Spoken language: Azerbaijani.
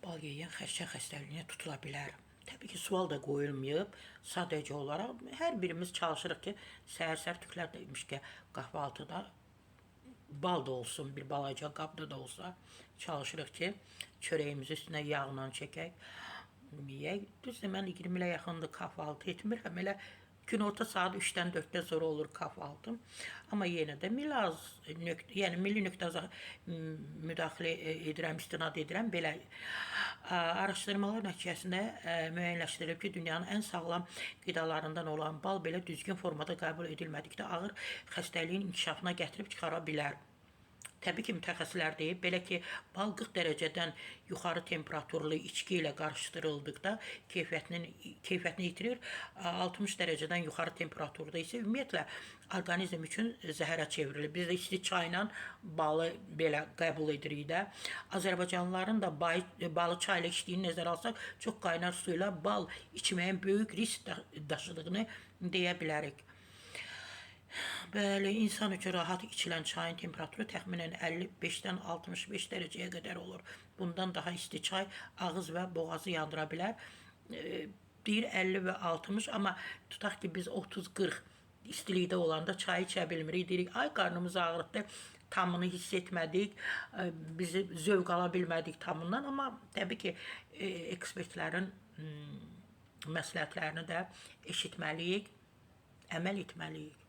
bal yeyən xərçəng xəstəliyinə tutula bilər. Təbii ki, sual da qoyulmayıb. Sadəcə olaraq hər birimiz çalışırıq ki, səhər-səhər tüklər demiş ki, kahvaltıda bal da olsun, bir balaca qabda da olsa çalışırıq ki, çörəyimizi üstünə yağla çəkək, yeyək. Düzdür, mən 20 ilə yaxındır kahvaltı etmirəm. Elə günorta saat 3-dən 4-dən sonra olur kahvaltım. Amma yenə də yəni milli nöqtə müdaxilə edirəm, istinad edirəm. Belə araşdırmalar nəticəsində müəyyənləşdirilib ki, dünyanın ən sağlam qidalarından olan bal belə düzgün formada qəbul edilmədikdə ağır xəstəliyin inkişafına gətirib çıxara bilər. Təbii ki, mütəxəssislər deyib, belə ki, bal 40 dərəcədən yuxarı temperaturlu içki ilə qarışdırıldıqda keyfiyyətini itirir. 60 dərəcədən yuxarı temperaturda isə ümumiyyətlə orqanizm üçün zəhərə çevrilir. Biz də isti çayla balı belə qəbul edirik də. Azərbaycanlıların da balı çay ilə içdiyini nəzərə alsaq, çox qaynar su ilə bal içməyin böyük risk daşıdığını deyə bilərik. Bəli, insan üçün rahat içilən çayın temperaturu təxminən 55-dən 65 dərəcəyə qədər olur. Bundan daha isti çay ağız və boğazı yandıra bilər. Deyir 50 və 60, amma tutaq ki, biz 30-40 istilikdə olanda çay içə bilmirik. Deyirik, ay qarnımız ağrıtdı, tamını hiss etmədik, bizi zövq ala bilmədik tamından. Amma təbii ki, ekspertlərin məsləhətlərini də eşitməliyik, əməl etməliyik.